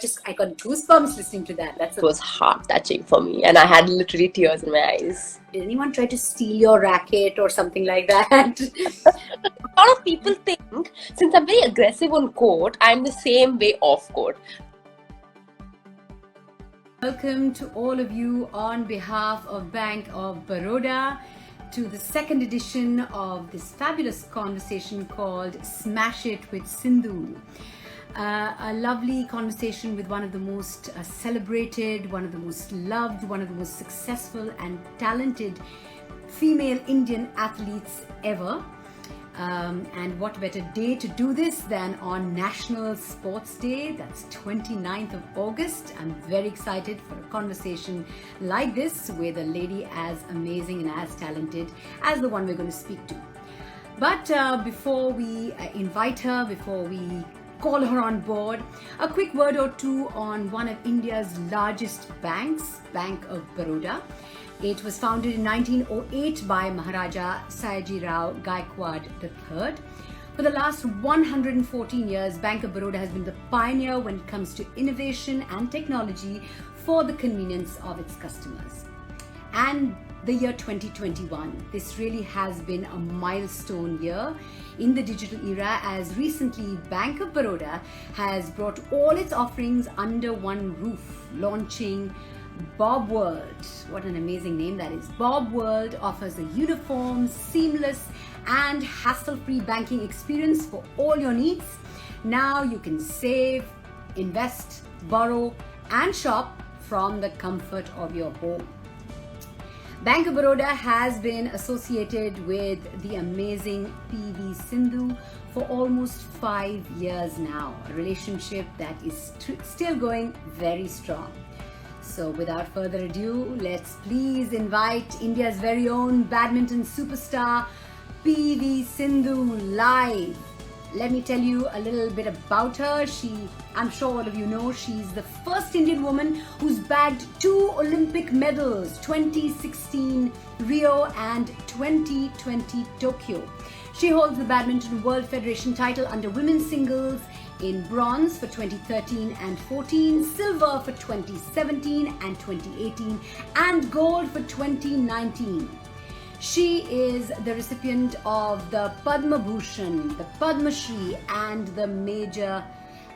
I got goosebumps listening to that. It was heart touching for me, and I had literally tears in my eyes. Did anyone try to steal your racket or something like that? A lot of people think, since I'm very aggressive on court, I'm the same way off court. Welcome to all of you on behalf of Bank of Baroda to the second edition of this fabulous conversation called Smash It with Sindhu. A lovely conversation with one of the most celebrated, one of the most loved, one of the most successful and talented female Indian athletes ever. And what better day to do this than on National Sports Day? That's 29th of August. I'm very excited for a conversation like this with a lady as amazing and as talented as the one we're going to speak to. But before we invite her, before we call her on board, a quick word or two on one of India's largest banks, Bank of Baroda. It was founded in 1908 by Maharaja Sayajirao Gaikwad III. For the last 114 years, Bank of Baroda has been the pioneer when it comes to innovation and technology for the convenience of its customers. And the year 2021, this really has been a milestone year in the digital era, as recently Bank of Baroda has brought all its offerings under one roof, launching Bob World. What an amazing name that is. Bob World offers a uniform, seamless and hassle-free banking experience for all your needs. Now you can save, invest, borrow and shop from the comfort of your home. Bank of Baroda has been associated with the amazing PV Sindhu for almost 5 years now, a relationship that is still going very strong. So without further ado, let's please invite India's very own badminton superstar, PV Sindhu, live. Let me tell you a little bit about her. I'm sure all of you know, she's the first Indian woman who's bagged 2 Olympic medals, 2016 Rio and 2020 Tokyo. She holds the Badminton World Federation title under women's singles in bronze for 2013 and 14, silver for 2017 and 2018, and gold for 2019. She is the recipient of the Padma Bhushan, the Padma Shri, and the Major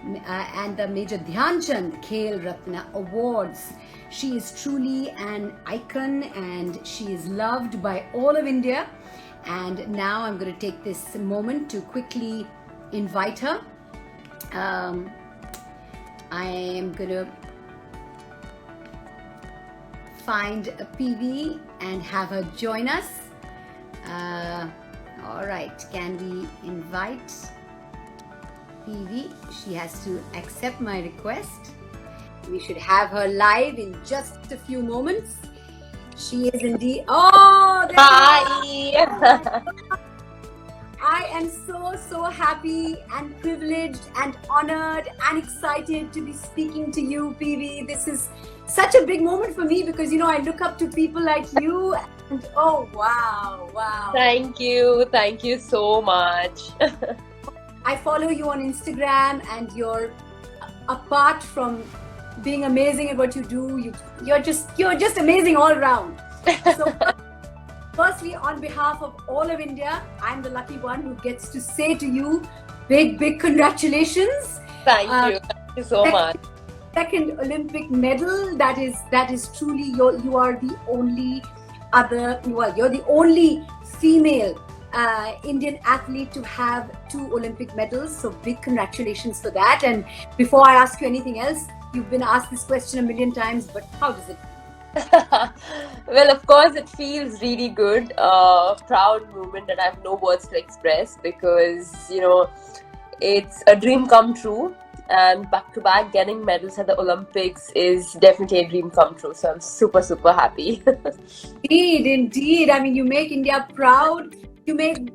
Dhyan Chand Khel Ratna awards. She is truly an icon and she is loved by all of India. And now I'm going to take this moment to quickly invite her. I am going to find a PV and have her join us. All right, can we invite PV? She has to accept my request. We should have her live in just a few moments. She is indeed. Oh, Hi! I am so happy and privileged and honored and excited to be speaking to you, PV. This is such a big moment for me because, I look up to people like you and oh, wow. Thank you so much. I follow you on Instagram and apart from being amazing at what you do, you're just amazing all around. So firstly, on behalf of all of India, I'm the lucky one who gets to say to you, big congratulations. Thank you so much. Second Olympic medal. That is truly you are the only you're the only female Indian athlete to have 2 Olympic medals. So big congratulations for that. And before I ask you anything else, you've been asked this question a million times, but how does it feel? Well, of course, it feels really good. Proud moment that I have no words to express because, it's a dream come true. And back-to-back getting medals at the Olympics is definitely a dream come true. So I'm super happy. Indeed. I mean, you make India proud. You make,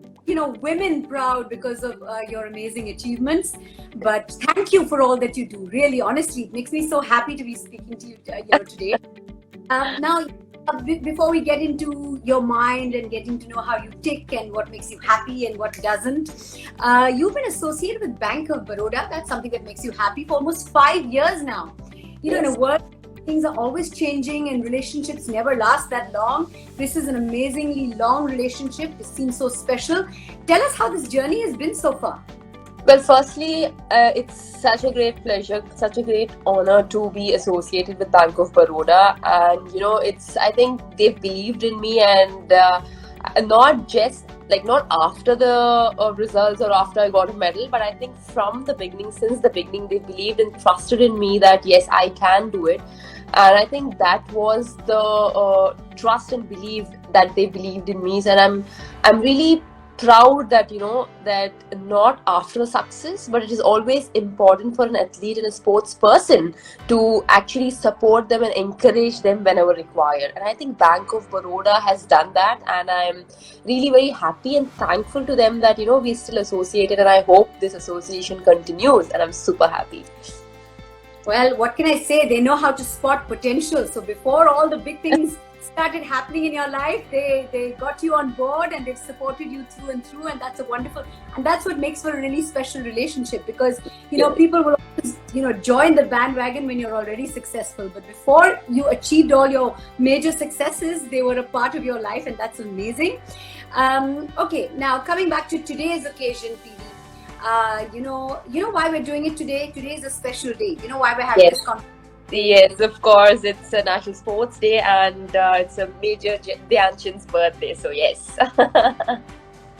women proud because of your amazing achievements. But thank you for all that you do. Really, honestly, it makes me so happy to be speaking to you, today. Now, before we get into your mind and getting to know how you tick and what makes you happy and what doesn't, you've been associated with Bank of Baroda. That's something that makes you happy for almost 5 years now. You know, in a world, things are always changing and relationships never last that long. This is an amazingly long relationship. It seems so special. Tell us how this journey has been so far. Well, firstly, it's such a great pleasure, such a great honor to be associated with Bank of Baroda. And, you know, I think they've believed in me, and not just not after the results or after I got a medal, but I think from the beginning, since the beginning, they believed and trusted in me that yes, I can do it. And I think that was the trust and belief that they believed in me. And I'm really proud that that not after success, but it is always important for an athlete and a sports person to actually support them and encourage them whenever required. And I think Bank of Baroda has done that, and I'm really very happy and thankful to them that we're still associated, and I hope this association continues, and I'm super happy. Well, what can I say? They know how to spot potential. So before all the big things started happening in your life, they got you on board and they've supported you through and through, and that's a wonderful, and that's what makes for a really special relationship, because people will always join the bandwagon when you're already successful, but before you achieved all your major successes, they were a part of your life, and that's amazing. Okay, now coming back to today's occasion, PV, you know why we're doing it today? Today is a special day. You know why we're having this conversation? Yes, of course. It's a National Sports Day, and it's a Major Dhyan Chand's birthday. So yes, that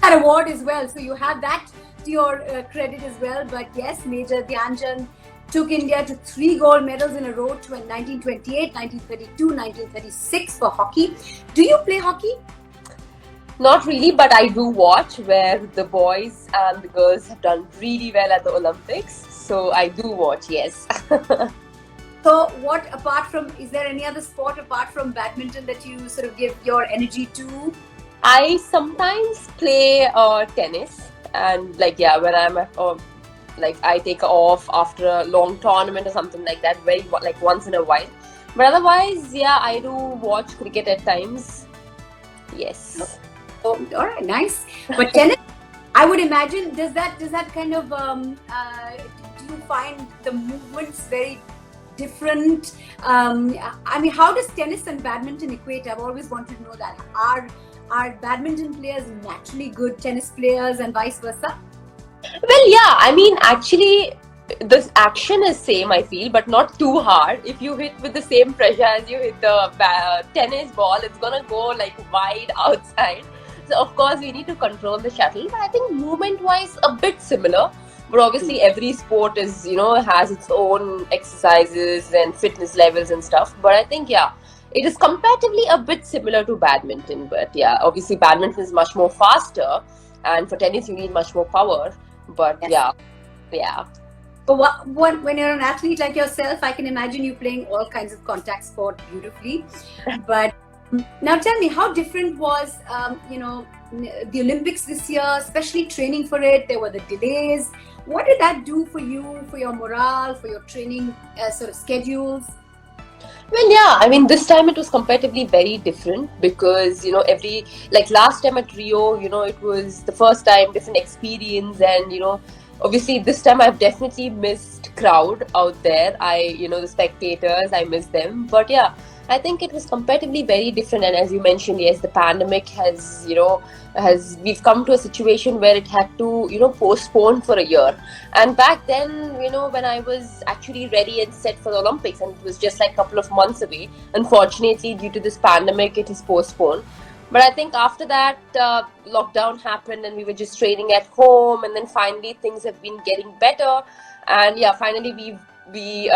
award as well. So you have that to your credit as well. But yes, Major Dhyan Chand took India to 3 gold medals in a row, to 1928, 1932, 1936 for hockey. Do you play hockey? Not really, but I do watch, where the boys and the girls have done really well at the Olympics. So I do watch, yes. So what, is there any other sport apart from badminton that you sort of give your energy to? I sometimes play tennis, and when I'm I take off after a long tournament or something like that, very once in a while. But otherwise, I do watch cricket at times. Yes. Oh, all right, nice. But tennis, I would imagine, does that kind of do you find the movements very different? I mean, how does tennis and badminton equate? I've always wanted to know that. Are badminton players naturally good tennis players and vice versa? Well, yeah, I mean, actually, the action is same, I feel, but not too hard. If you hit with the same pressure as you hit the tennis ball, it's gonna go wide outside. So of course we need to control the shuttle, but I think movement wise a bit similar. But obviously every sport is has its own exercises and fitness levels and stuff. But I think it is comparatively a bit similar to badminton. But obviously badminton is much more faster, and for tennis you need much more power. But yes. But when you're an athlete like yourself, I can imagine you playing all kinds of contact sport beautifully. But now tell me, how different was the Olympics this year, especially training for it? There were the delays. What did that do for you, for your morale, for your training sort of schedules? Well, I mean, this time it was comparatively very different, because every last time at Rio, it was the first time, different experience, and obviously this time I've definitely missed crowd out there. The spectators, I miss them. But I think it was comparatively very different. And as you mentioned, yes, the pandemic has we've come to a situation where it had to postpone for a year. And back then, when I was actually ready and set for the Olympics, and it was just a couple of months away, unfortunately due to this pandemic it is postponed. But I think after that, lockdown happened, and we were just training at home, and then finally things have been getting better, and finally we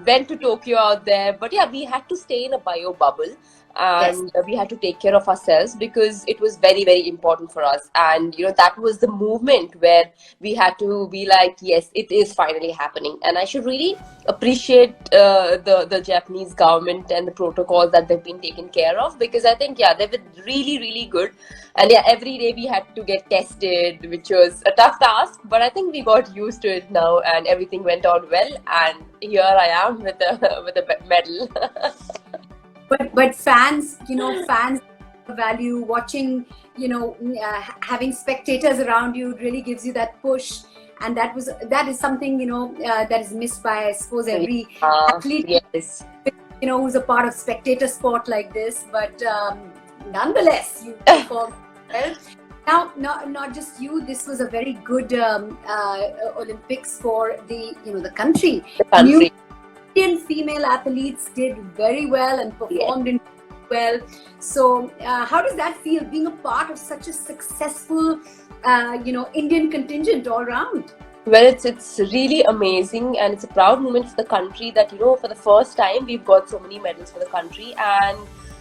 went to Tokyo out there. But we had to stay in a bio bubble, and we had to take care of ourselves, because it was very, very important for us. And that was the movement where we had to be yes, it is finally happening. And I should really appreciate the Japanese government and the protocols that they've been taken care of, because I think they've been really, really good. And every day we had to get tested, which was a tough task, but I think we got used to it now, and everything went on well, and here I am with a medal. but fans, fans value watching, having spectators around you really gives you that push, and that is something that is missed by, I suppose, every athlete, yes, who's a part of spectator sport like this. But nonetheless, you perform well. Now, not just you. This was a very good Olympics for the country. the country. Indian female athletes did very well and performed in well. So, how does that feel, being a part of such a successful, Indian contingent all round? Well, it's really amazing, and it's a proud moment for the country that for the first time we've got so many medals for the country. And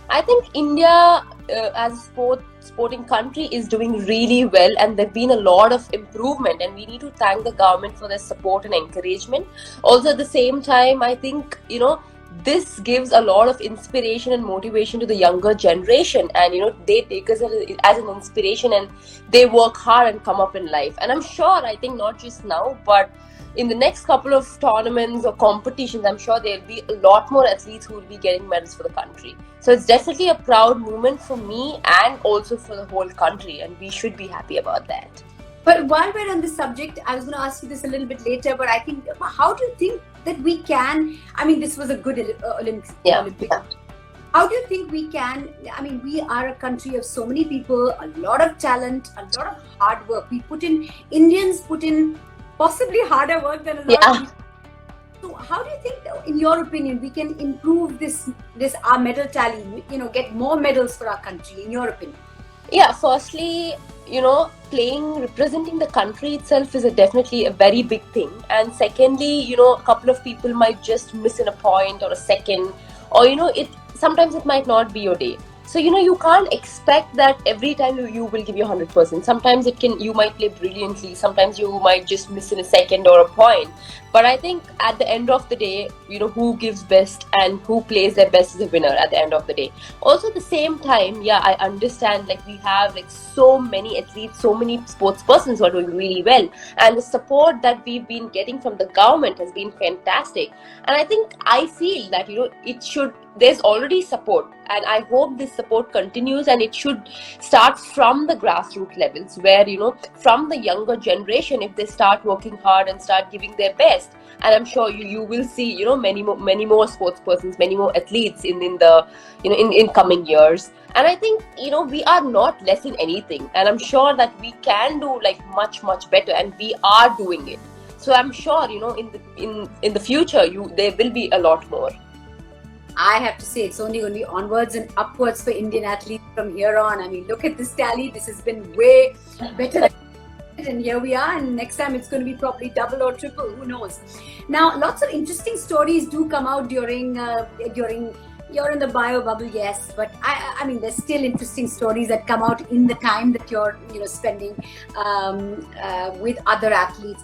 I think India, as a sporting country, is doing really well, and there've been a lot of improvement, and we need to thank the government for their support and encouragement. Also, at the same time, I think this gives a lot of inspiration and motivation to the younger generation, and they take us as an inspiration, and they work hard and come up in life. And I'm sure, I think not just now, but in the next couple of tournaments or competitions, I'm sure there'll be a lot more athletes who will be getting medals for the country. So it's definitely a proud moment for me and also for the whole country, and we should be happy about that. But while we're on this subject, I was going to ask you this a little bit later, but I think, how do you think that we can, this was a good Olympics. Yeah. How do you think we can, we are a country of so many people, a lot of talent, a lot of hard work. Indians put in possibly harder work than a lot of people. So how do you think, in your opinion, we can improve this our medal tally, get more medals for our country, in your opinion? Yeah, firstly, representing the country itself is definitely a very big thing. And secondly, a couple of people might just miss in a point or a second, or sometimes it might not be your day. So you can't expect that every time you will give your 100%. Sometimes you might play brilliantly, sometimes you might just miss in a second or a point. But I think at the end of the day, who gives best and who plays their best is a winner at the end of the day. Also, at the same time, I understand, we have so many athletes, so many sports persons who are doing really well, and the support that we've been getting from the government has been fantastic. And I feel that there's already support, and I hope this support continues, and it should start from the grassroots levels, where from the younger generation, if they start working hard and start giving their best, and I'm sure you will see many more sports persons, many more athletes in the in coming years. And I think we are not less in anything, and I'm sure that we can do much better, and we are doing it. So I'm sure in the future there will be a lot more. I have to say, it's only going to be onwards and upwards for Indian athletes from here on. Look at this tally. This has been way better than, and here we are. And next time it's going to be probably double or triple. Who knows? Now, lots of interesting stories do come out during you're in the bio bubble, yes, but I mean, there's still interesting stories that come out in the time that you're spending with other athletes.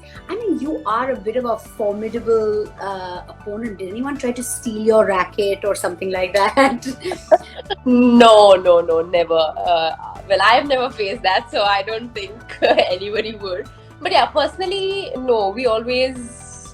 You are a bit of a formidable opponent. Did anyone try to steal your racket or something like that? No, never. Well, I've never faced that, so I don't think anybody would. But yeah, personally, no. We always,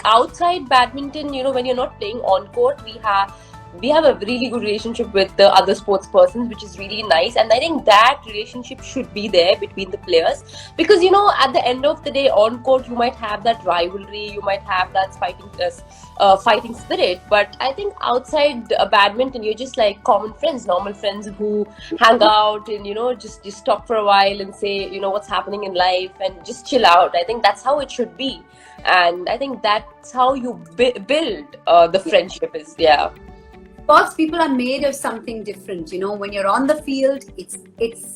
outside badminton, when you're not playing on court, we have a really good relationship with the other sports persons, which is really nice. And I think that relationship should be there between the players, because at the end of the day, on court you might have that rivalry, you might have that fighting spirit, but I think outside badminton, you're just like common friends, normal friends who hang out and just talk for a while and say what's happening in life and just chill out. I think that's how it should be, and I think that's how you build the friendship is. Sports people are made of something different. When you're on the field, it's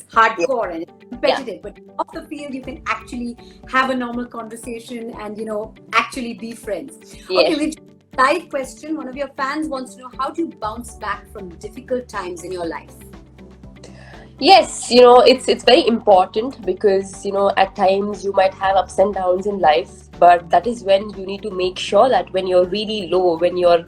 hardcore and it's competitive. But off the field, you can actually have a normal conversation and actually be friends. Okay, we've a live question. One of your fans wants to know, how do you bounce back from difficult times in your life? Yes, it's very important, because at times you might have ups and downs in life, but that is when you need to make sure that when you're really low, when you're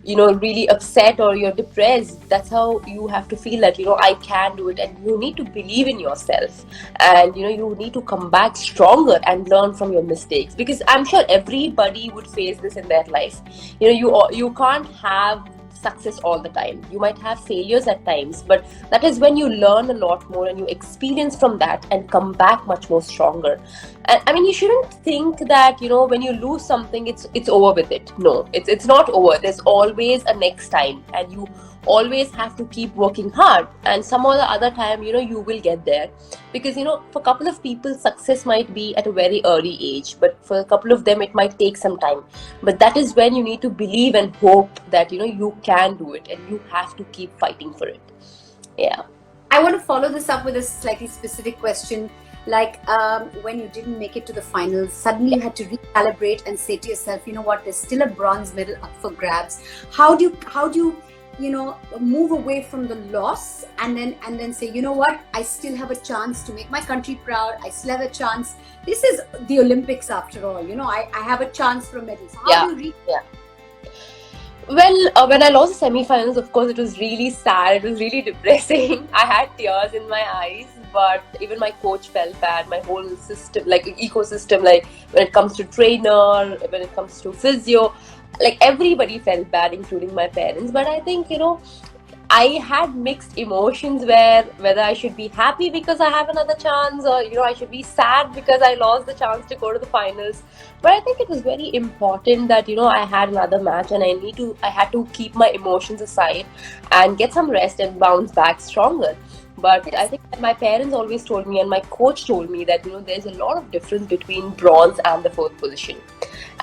really upset or you're depressed, that's how you have to feel that I can do it, and you need to believe in yourself, and you need to come back stronger and learn from your mistakes, because I'm sure everybody would face this in their life. You can't have success all the time. You might have failures at times, but that is when you learn a lot more and you experience from that and come back much more stronger. And I mean, you shouldn't think that, when you lose something, it's over with it. No, it's not over. There's always a next time, and you always have to keep working hard, and some or the other time, you will get there. Because for a couple of people, success might be at a very early age, but for a couple of them it might take some time. But that is when you need to believe and hope that you can do it, and you have to keep fighting for it. Yeah. I want to follow this up with a slightly specific question. Like when you didn't make it to the finals, suddenly you had to recalibrate and say to yourself, you know what, there's still a bronze medal up for grabs. How do you move away from the loss and then say, you know what, I still have a chance to make my country proud. I still have a chance. This is the Olympics after all. I have a chance for a medal. So how do you Well, when I lost the semi-finals, of course, it was really sad. It was really depressing. I had tears in my eyes, but even my coach felt bad. My whole system, like ecosystem, like when it comes to trainer, when it comes to physio, like everybody felt bad, including my parents. But I think, I had mixed emotions whether I should be happy because I have another chance, or I should be sad because I lost the chance to go to the finals. But I think it was very important that I had another match, and I had to keep my emotions aside and get some rest and bounce back stronger. But I think that my parents always told me, and my coach told me, that there's a lot of difference between bronze and the fourth position.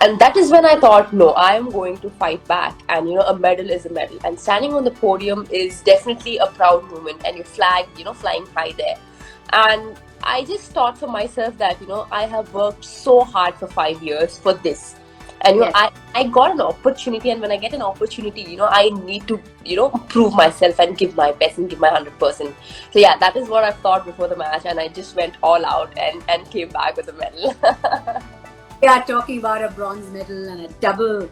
And that is when I thought, no, I am going to fight back. And a medal is a medal, and standing on the podium is definitely a proud moment, and your flag flying high there. And I just thought for myself that I have worked so hard for 5 years for this. And I got an opportunity, and when I get an opportunity, I need to prove myself and give my best and give my 100%. So yeah, that is what I thought before the match, and I just went all out and came back with a medal. We are talking about a bronze medal and a double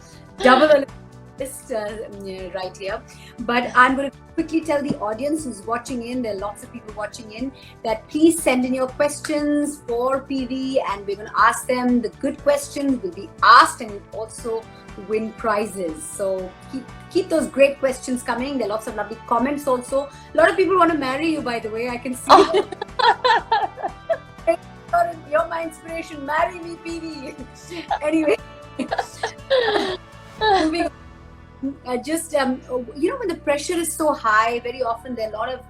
list right here. But I'm going to quickly tell the audience who's watching in, there are lots of people watching in, that please send in your questions for PV, and we're going to ask them. The good questions will be asked, and we'll also win prizes. So keep those great questions coming. There are lots of lovely comments also. A lot of people want to marry you, by the way. I can see. You're my inspiration. Marry me, PV. Anyway, moving on. When the pressure is so high, very often there are a lot of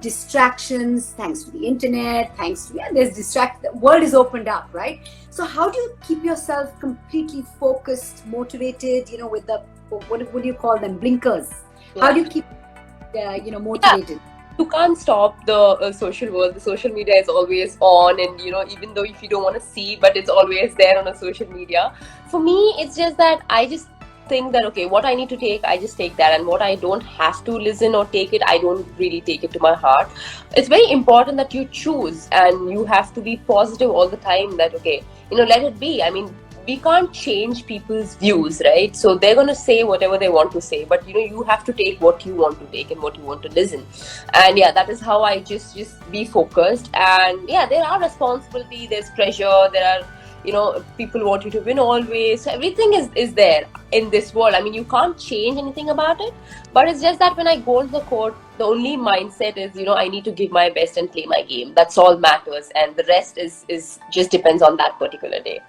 distractions. Thanks to the internet, there's the world is opened up, right? So how do you keep yourself completely focused, motivated? With the what do you call them, blinkers? How do you keep motivated? You can't stop the social world. The social media is always on, and even though if you don't want to see, but it's always there on a social media. For me, it's just that I just think that, okay, what I need to take, I just take that, and what I don't have to listen or take it, I don't really take it to my heart. It's very important that you choose, and you have to be positive all the time, that okay, let it be. I mean, we can't change people's views, right? So they're going to say whatever they want to say, but you have to take what you want to take and what you want to listen. And yeah, that is how I just be focused. And yeah, there are responsibility, there's pressure, there are people want you to win always. So everything is there in this world. I mean, you can't change anything about it, but it's just that when I go to the court, the only mindset is I need to give my best and play my game. That's all matters, and the rest is just depends on that particular day.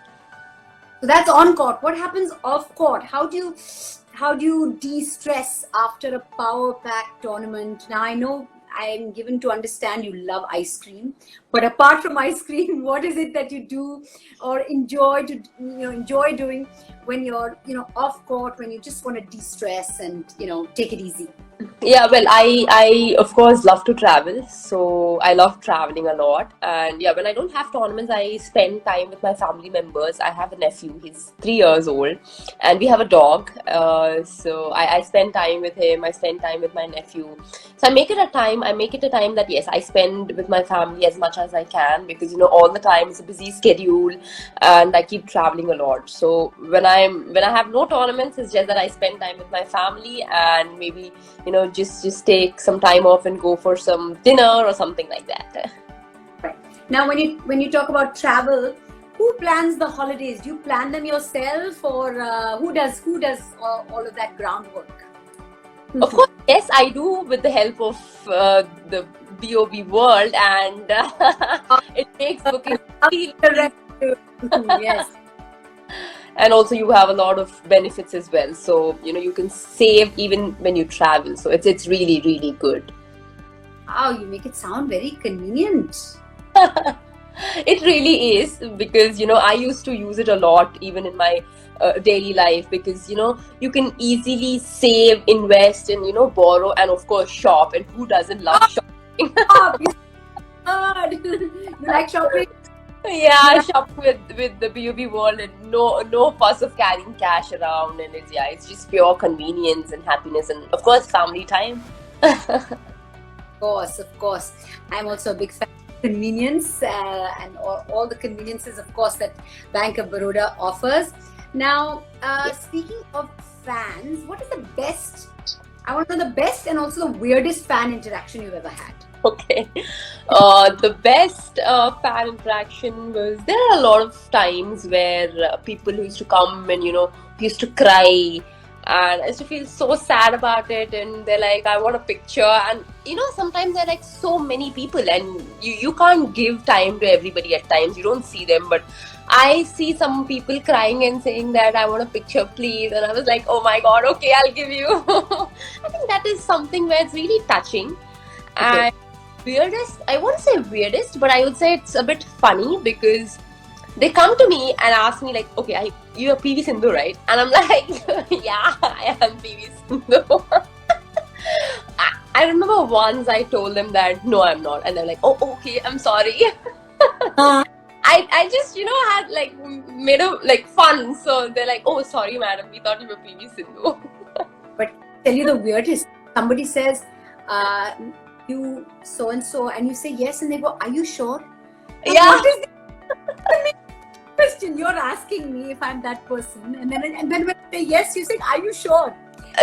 So that's on court. What happens off court? How do you de-stress after a power-packed tournament? Now I know I'm given to understand you love ice cream, but apart from ice cream, what is it that you do or enjoy doing when you're off court, when you just want to de-stress and take it easy? Yeah, well, I of course love to travel, so I love traveling a lot. And yeah, when I don't have tournaments, I spend time with my family members. I have a nephew, he's 3 years old, and we have a dog. So I spend time with him, I spend time with my nephew. So I make it a time that yes, I spend with my family as much as I can, because all the time it's a busy schedule and I keep traveling a lot. So when I have no tournaments, it's just that I spend time with my family, and maybe just take some time off and go for some dinner or something like that. Right. Now, when you talk about travel, who plans the holidays? Do you plan them yourself, or who does all of that groundwork? Of course, yes, I do with the help of the BOB world, and it makes booking feel Correct. Yes. and also you have a lot of benefits as well. So you can save even when you travel. So it's really really good. Wow, you make it sound very convenient. It really is because I used to use it a lot even in my daily life because you can easily save, invest, and borrow, and of course shop. And who doesn't love shopping? Oh, you like shopping? Yeah, shop with the BUB world, and no fuss of carrying cash around, and it's just pure convenience and happiness, and of course family time. Of course. I'm also a big fan of convenience and all the conveniences, of course, that Bank of Baroda offers. Now, speaking of fans, what is the best? I want to know the best and also the weirdest fan interaction you've ever had. Okay. The best fan interaction was, there are a lot of times where people who used to come and used to cry, and I used to feel so sad about it, and they're like, I want a picture. And sometimes there are like so many people, and you can't give time to everybody at times. You don't see them, but I see some people crying and saying that I want a picture please, and I was like, oh my god, okay, I'll give you. I think that is something where it's really touching. Okay. And weirdest, I won't say weirdest, but I would say it's a bit funny because they come to me and ask me like, okay, you're PV Sindhu, right? And I'm like, yeah, I am PV Sindhu. I remember once I told them that no, I'm not, and they're like, oh, okay, I'm sorry. I just had like made a like fun, so they're like, oh, sorry madam, we thought you were PV Sindhu. But I'll tell you the weirdest. Somebody says, you so and so, and you say yes, and they go, are you sure? And Yeah. what is the question you're asking me if I'm that person? And then when I say yes, you say, are you sure?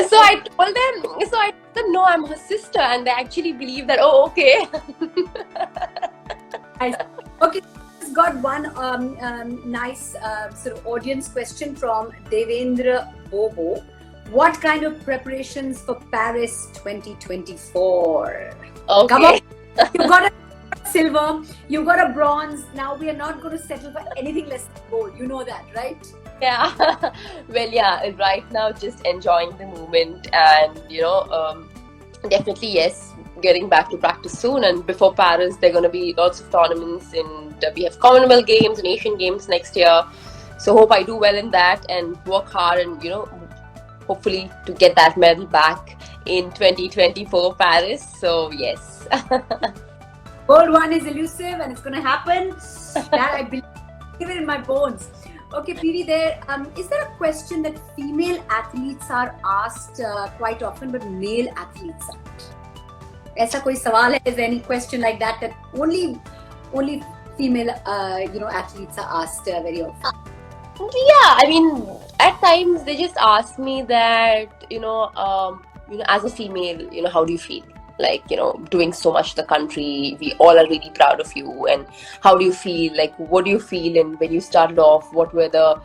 So I told them, no, I'm her sister, and they actually believe that, oh, okay. Okay, just got one nice sort of audience question from Devendra Bobo. What kind of preparations for Paris 2024? Okay. Come on, you got a silver, you got a bronze. Now we are not going to settle for anything less than gold. You know that, right? Yeah. Well, yeah, right now just enjoying the moment, and definitely yes, getting back to practice soon. And before Paris, there are going to be lots of tournaments, and we have Commonwealth Games and Asian Games next year. So hope I do well in that and work hard, and hopefully to get that medal back in 2024 Paris. So yes. Gold one is elusive and it's going to happen. That I believe it in my bones. Okay, PV, is there a question that female athletes are asked quite often, but male athletes aren't? ऐसा कोई सवाल है? Is there any question like that only female athletes are asked very often? Yeah, I mean, at times they just ask me that, as a female, how do you feel? Like, doing so much to the country, we all are really proud of you. And how do you feel? Like, what do you feel? And when you started off, what were the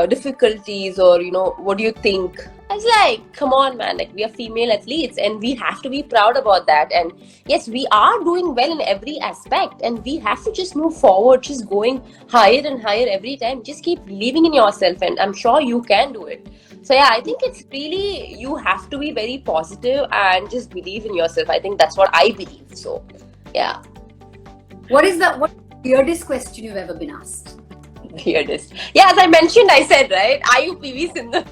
difficulties, or, what do you think? I was like, come on, man, like, we are female athletes and we have to be proud about that. And yes, we are doing well in every aspect, and we have to just move forward, just going higher and higher every time. Just keep believing in yourself, and I'm sure you can do it. So yeah, I think it's really, you have to be very positive and just believe in yourself. I think that's what I believe. So yeah. What is the weirdest question you've ever been asked? Weirdest. Yeah, as I mentioned, I said, right? Are you PV Sindhu?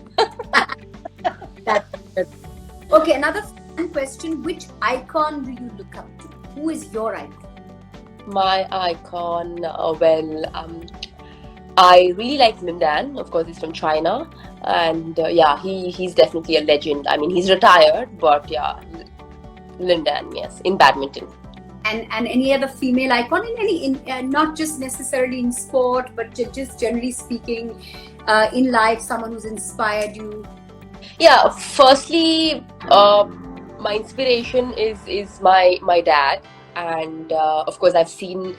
Okay, another fun question. Which icon do you look up to? Who is your icon? My icon, I really like Lindan. Of course, he's from China. And he's definitely a legend. I mean, he's retired, but yeah, Lindan, yes, in badminton. And any other female icon in not just necessarily in sport, but just generally speaking, in life, someone who's inspired you? Yeah, firstly, my inspiration is my dad, and of course I've seen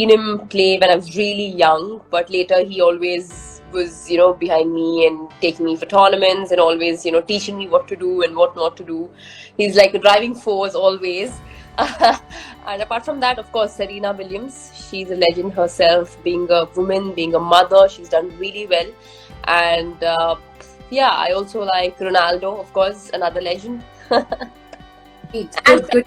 him play when I was really young, but later he always was, behind me and taking me for tournaments and always, teaching me what to do and what not to do. He's like a driving force always. And apart from that, of course, Serena Williams, she's a legend herself, being a woman, being a mother, she's done really well. And yeah, I also like Ronaldo, of course, another legend. Good,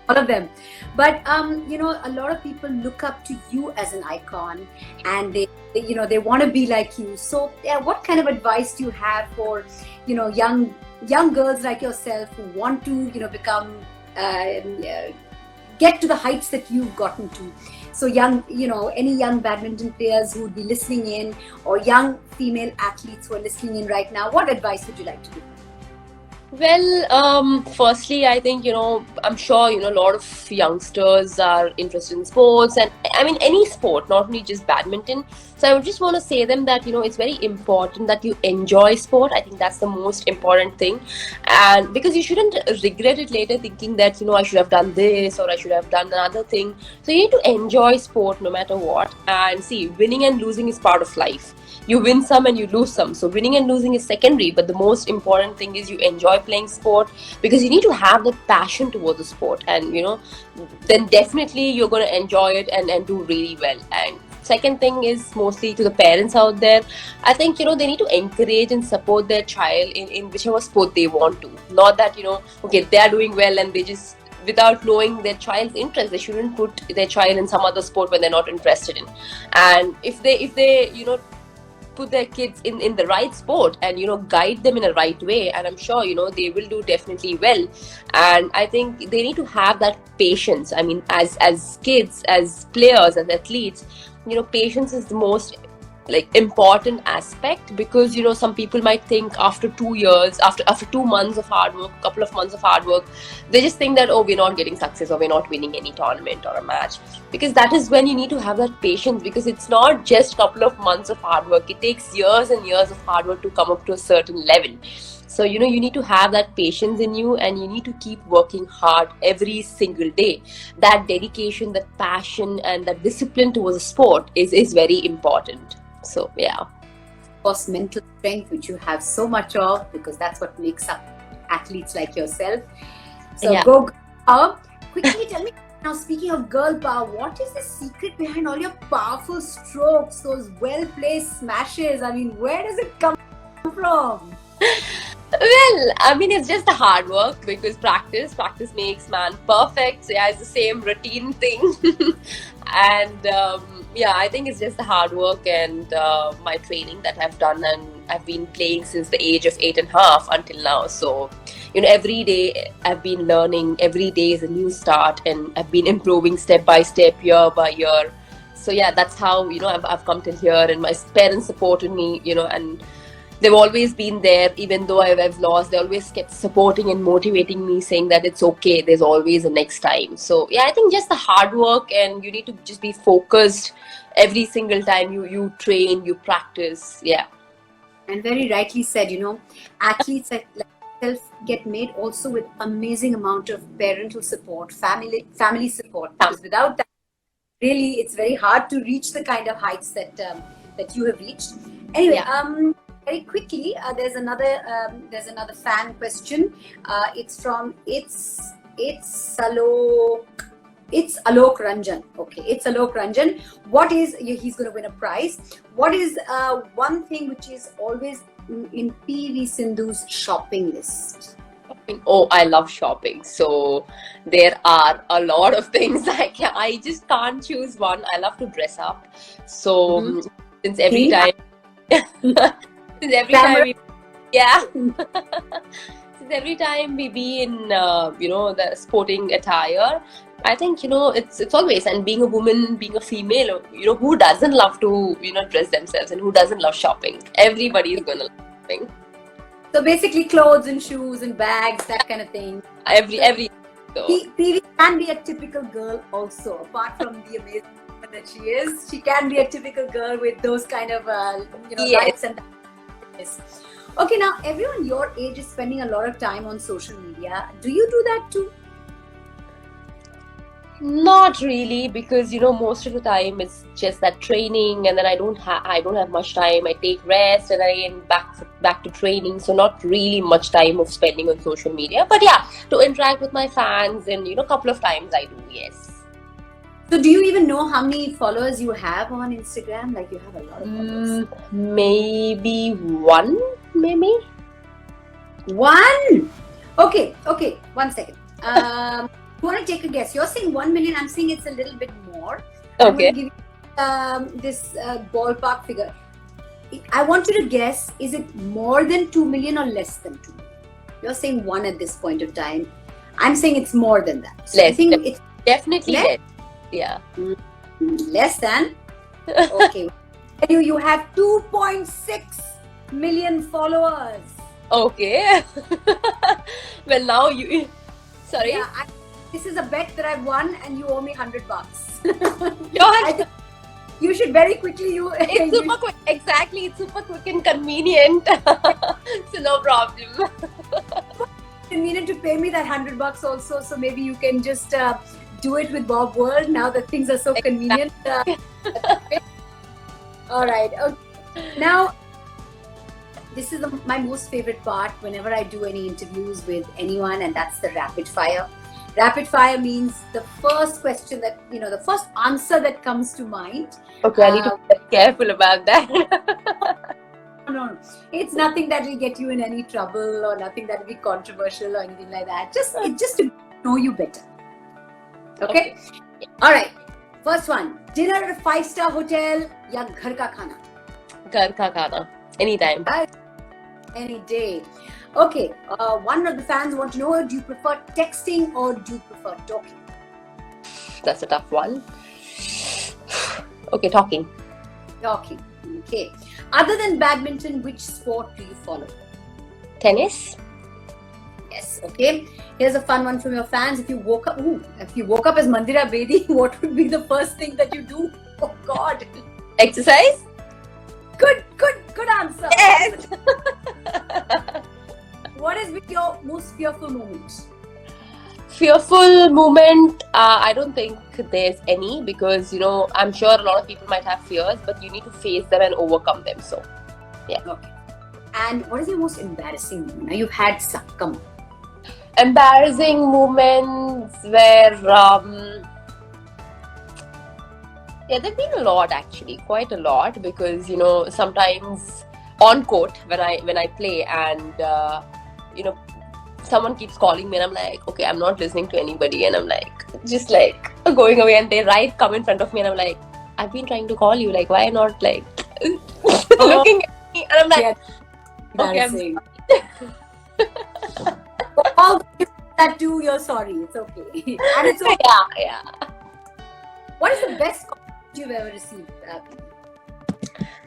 all of them. But a lot of people look up to you as an icon, and they want to be like you. So, yeah, what kind of advice do you have for young girls like yourself who want to become get to the heights that you've gotten to? So any young badminton players who would be listening in, or young female athletes who are listening in right now, what advice would you like to give? Well, firstly, I think, I'm sure, a lot of youngsters are interested in sports, and I mean, any sport, not only just badminton. So I would just want to say them that, it's very important that you enjoy sport. I think that's the most important thing. And because you shouldn't regret it later thinking that, I should have done this or I should have done another thing. So you need to enjoy sport no matter what. And see, winning and losing is part of life. You win some and you lose some. So winning and losing is secondary, but the most important thing is you enjoy playing sport, because you need to have the passion towards the sport, and then definitely you're going to enjoy it and do really well. And second thing is mostly to the parents out there. I think they need to encourage and support their child in whichever sport they want to. Not that okay, they are doing well and they just, without knowing their child's interest, they shouldn't put their child in some other sport when they're not interested in. And if they put their kids in the right sport and guide them in a right way, and I'm sure they will do definitely well. And I think they need to have that patience. I mean, as kids, as players, as athletes, patience is the most important aspect, because some people might think after 2 years, after 2 months of hard work, a couple of months of hard work, they just think that, oh, we're not getting success or we're not winning any tournament or a match. Because that is when you need to have that patience, because it's not just a couple of months of hard work. It takes years and years of hard work to come up to a certain level. So you need to have that patience in you, and you need to keep working hard every single day. That dedication, that passion, and that discipline towards a sport is very important. So yeah, of course, mental strength, which you have so much of, because that's what makes up athletes like yourself. So yeah. Go girl power. Quickly tell me now, speaking of girl power, what is the secret behind all your powerful strokes, those well-placed smashes? I mean, where does it come from? Well, I mean, it's just the hard work, because practice makes man perfect. So yeah, it's the same routine thing. And yeah, I think it's just the hard work and my training that I've done, and I've been playing since the age of 8.5 until now. So every day I've been learning. Every day is a new start, and I've been improving step by step, year by year. So yeah, that's how I've come till here, and my parents supported me, and they've always been there. Even though I've lost, they always kept supporting and motivating me, saying that it's okay, there's always a next time. So yeah, I think just the hard work, and you need to just be focused every single time you train, you practice. Yeah. And very rightly said, athletes like yourself get made also with amazing amount of parental support, family support, because without that, really, it's very hard to reach the kind of heights that you have reached. Anyway, Yeah. Very quickly, there's another fan question. It's from it's Alok Ranjan. Okay, it's Alok Ranjan. What is he's going to win a prize? What is one thing which is always in PV Sindhu's shopping list? Oh, I love shopping. So there are a lot of things. I just can't choose one. I love to dress up. So since every time. Since every time since every time we be in the sporting attire, I think it's always, and being a woman, being a female, who doesn't love to dress themselves, and who doesn't love shopping? Everybody is gonna love shopping. So basically, clothes and shoes and bags, that kind of thing. Every so. PV can be a typical girl also, apart from the amazing woman that she is. She can be a typical girl with those kind of likes and. Okay, now everyone your age is spending a lot of time on social media. Do you do that too? Not really, because most of the time it's just that training, and then I don't have much time. I take rest, and then back to training. So not really much time of spending on social media. But yeah, to interact with my fans, and couple of times I do. Yes. So do you even know how many followers you have on Instagram? Like you have a lot of followers. Maybe one, maybe. One. Okay. 1 second. You want to take a guess? You're saying 1 million. I'm saying it's a little bit more. I'm Okay. going to give you this ballpark figure. I want you to guess, is it more than 2 million or less than 2 million? You're saying one at this point of time. I'm saying it's more than that. So I Less. think it's Definitely less. less. Yeah. Less than? Okay. You have 2.6 million followers. Okay. Well, now you. Sorry. Yeah, this is a bet that I've won, and you owe me $100. I think you should very quickly. It's super quick. Exactly. It's super quick and convenient. So no problem. Convenient to pay me that $100 also. So maybe you can just do it with Bob World now that things are so convenient. All right. Okay. Now, this is my most favorite part whenever I do any interviews with anyone, and that's the rapid fire. Rapid fire means the first question that, the first answer that comes to mind. Okay, I need to be careful about that. No. It's nothing that will get you in any trouble or nothing that will be controversial or anything like that. Just to know you better. Okay? All right. First one. Dinner at a 5-star hotel ya ghar ka khana? Ghar ka khana. Anytime. Any day. Okay. One of the fans want to know, do you prefer texting or do you prefer talking? That's a tough one. Okay, talking. Talking. Okay. Other than badminton, which sport do you follow? Tennis. Yes. Okay. Here's a fun one from your fans. If you woke up as Mandira Bedi, what would be the first thing that you do? Oh God. Exercise. Good answer. Yes. What has been your most fearful moment? Fearful moment, I don't think there's any, because I'm sure a lot of people might have fears, but you need to face them and overcome them. So yeah. Okay. And what is your most embarrassing moment? Now you've had some. Come on. Embarrassing moments where there've been a lot, actually, quite a lot, because sometimes on court when I play, and someone keeps calling me, and I'm like, okay, I'm not listening to anybody, and I'm like, just like going away, and they come in front of me, and I'm like, I've been trying to call you, like, why not, like looking at me, and I'm like, okay, I'm sorry. All that too, you're sorry. It's okay. And it's okay. Yeah. What is the best compliment you've ever received?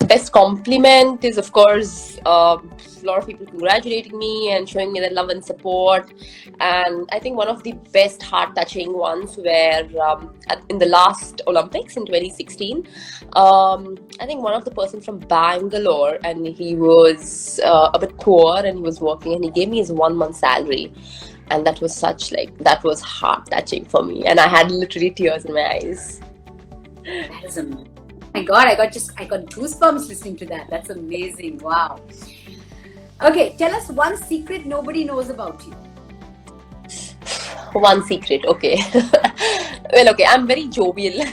Best compliment is, of course, a lot of people congratulating me and showing me their love and support. And I think one of the best heart-touching ones were in the last Olympics in 2016. I think one of the person from Bangalore, and he was a bit poor, and he was working, and he gave me his 1 month salary. And that was that was heart-touching for me. And I had literally tears in my eyes. That is amazing. My God, I got goosebumps listening to that. That's amazing. Wow. Okay, tell us one secret nobody knows about you. One secret, okay. Well, okay, I'm very jovial.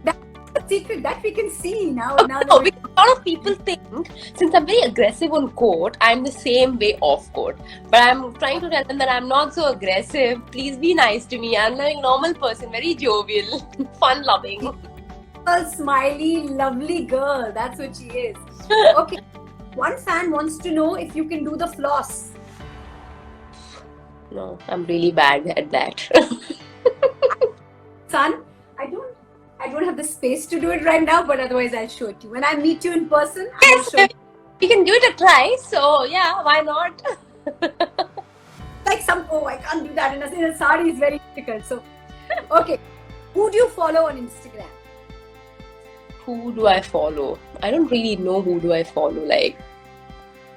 That's a secret that we can see now. No, because a lot of people think, since I'm very aggressive on court, I'm the same way off court. But I'm trying to tell them that I'm not so aggressive. Please be nice to me. I'm like a normal person, very jovial, fun-loving. Smiley, lovely girl. That's what she is. Okay. One fan wants to know if you can do the floss. No, I'm really bad at that. Son, I don't have the space to do it right now, but otherwise I'll show it to you. When I meet you in person, I'll show you. You can give it a try. So yeah, why not? Like I can't do that in a sari is very difficult. So, okay. Who do you follow on Instagram? Who do I follow? I don't really know who do I follow. Like,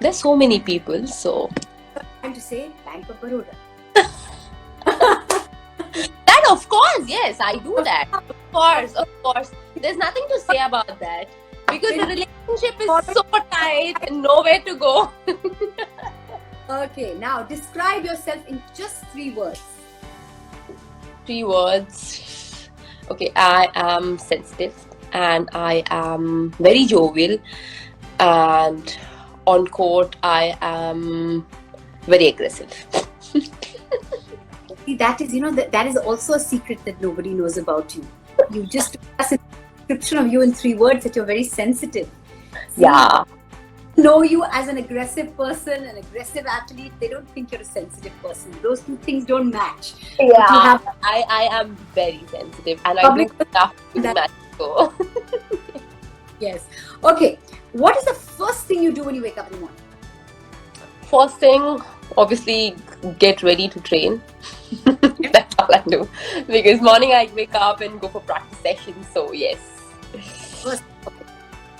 there's so many people, so... I'm to say Bank of Baroda. That And of course, yes, I do that. Of course. There's nothing to say about that. Because the relationship is so tight and nowhere to go. Okay, now describe yourself in just 3 words. 3 words. Okay, I am sensitive and I am very jovial, and on court I am very aggressive. See, that is, that is also a secret that nobody knows about you. You just told us a description of you in 3 words that you're very sensitive. See, Yeah. know you as an aggressive person, an aggressive athlete, they don't think you're a sensitive person. Those 2 things don't match. Yeah, I am very sensitive and I do stuff to match go. Yes. Okay. What is the first thing you do when you wake up in the morning? First thing, obviously, get ready to train. That's all I do. Because morning I wake up and go for practice sessions. So yes. First, okay.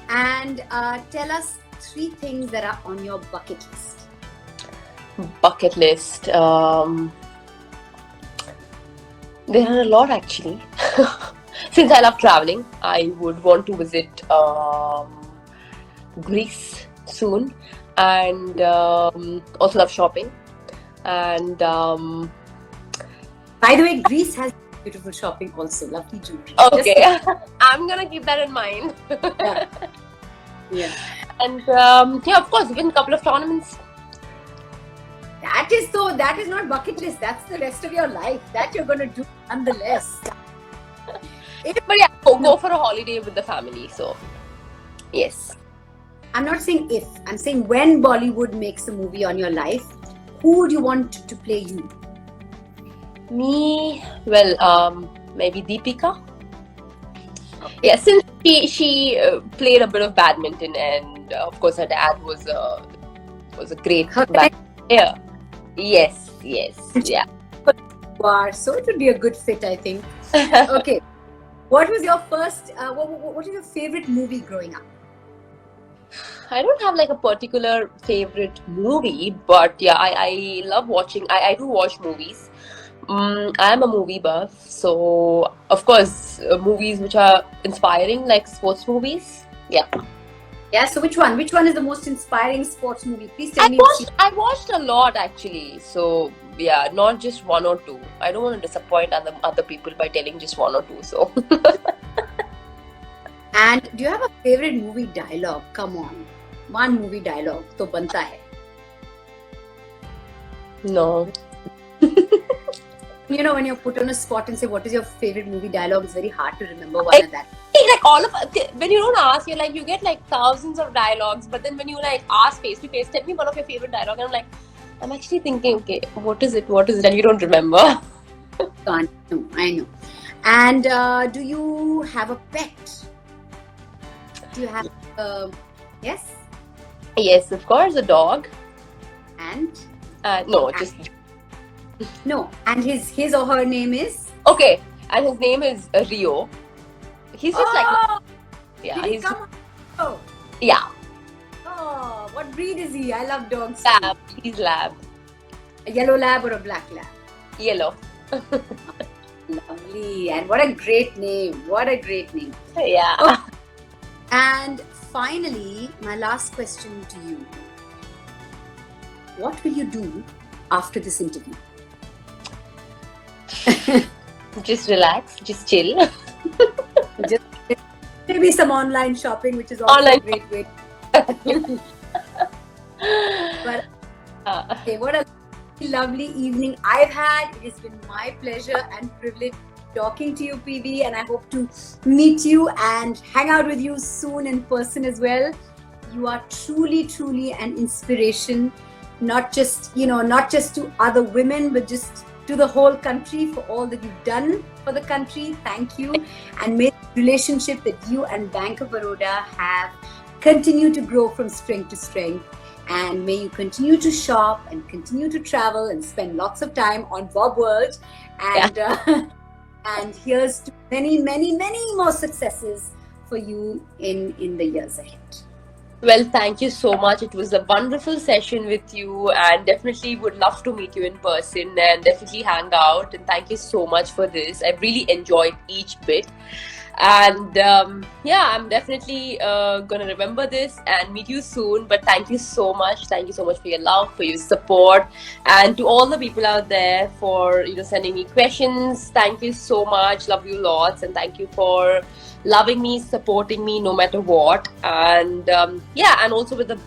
And tell us 3 things that are on your bucket list. Bucket list. There are a lot actually. Since I love traveling, I would want to visit Greece soon, and also love shopping. And by the way, Greece has beautiful shopping also, lovely jewelry. Okay, I'm gonna keep that in mind. Yeah. And yeah, of course, win a couple of tournaments. That is not bucket list. That's the rest of your life. That you're gonna do nonetheless. But yeah, go for a holiday with the family. So yes. I'm not saying if. I'm saying when Bollywood makes a movie on your life, who would you want to play you? Me, well, maybe Deepika. Yeah, since she played a bit of badminton, and of course her dad was a great player. Yes, yeah. Wow, so it would be a good fit, I think. Okay, what was your first? What is your favorite movie growing up? I don't have like a particular favorite movie, but yeah, I love watching. I do watch movies. I am a movie buff, so of course movies which are inspiring, like sports movies. Yeah. Yeah. So which one? Which one is the most inspiring sports movie? Please tell me. I watched a lot actually. So yeah, not just 1 or 2. I don't want to disappoint other people by telling just 1 or 2. So. And do you have a favorite movie dialogue? Come on, one movie dialogue to banta hai. No. You know, when you're put on a spot and say what is your favorite movie dialogue, it's very hard to remember one of that. Like all of when you don't ask, you're like you get like thousands of dialogues, but then when you like ask face to face, tell me one of your favorite dialogue, and I'm like, I'm actually thinking, okay, what is it, and you don't remember. I know. And do you have a pet? Do you have yes? Yes, of course, a dog. And no, just no. And his or her name is? Okay, and his name is Rio. He's just like, yeah. Did he come? Oh. Yeah. Oh, what breed is he? I love dogs. Lab. He's lab. A yellow lab or a black lab? Yellow. Lovely. And what a great name. What a great name. Yeah. Oh. And finally, my last question to you. What will you do after this interview? Just relax, just chill. Just maybe some online shopping, which is also a great way. But okay, what a lovely evening I've had. It has been my pleasure and privilege talking to you, PV, and I hope to meet you and hang out with you soon in person as well. You are truly, truly an inspiration, not just to other women, but just to the whole country for all that you've done for the country. Thank you. And may the relationship that you and Bank of Baroda have continue to grow from strength to strength. And may you continue to shop and continue to travel and spend lots of time on Bob World. And and here's to many, many, many more successes for you in the years ahead. Well, thank you so much. It was a wonderful session with you, and definitely would love to meet you in person and definitely hang out. And thank you so much for this. I've really enjoyed each bit. And yeah, I'm definitely gonna remember this and meet you soon. But thank you so much. Thank you so much for your love, for your support, and to all the people out there for sending me questions. Thank you so much. Love you lots, and thank you for loving me, supporting me no matter what. And yeah, and also with the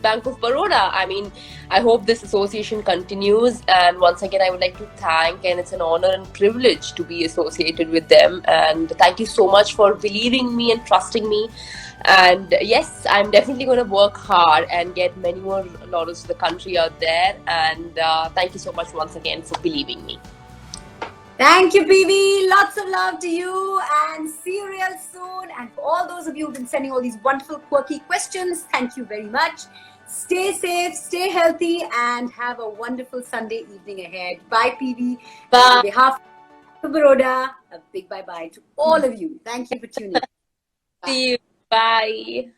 Bank of Baroda. I mean, I hope this association continues. And once again, I would like to thank, and it's an honor and privilege to be associated with them. And thank you so much for believing me and trusting me. And yes, I'm definitely going to work hard and get many more laurels to the country out there. And thank you so much once again for believing me. Thank you, PV. Lots of love to you, and see you real soon. And for all those of you who've been sending all these wonderful, quirky questions, thank you very much. Stay safe, stay healthy, and have a wonderful Sunday evening ahead. Bye, PV. Bye. On behalf of Baroda, a big bye-bye to all of you. Thank you for tuning in. See you. Bye.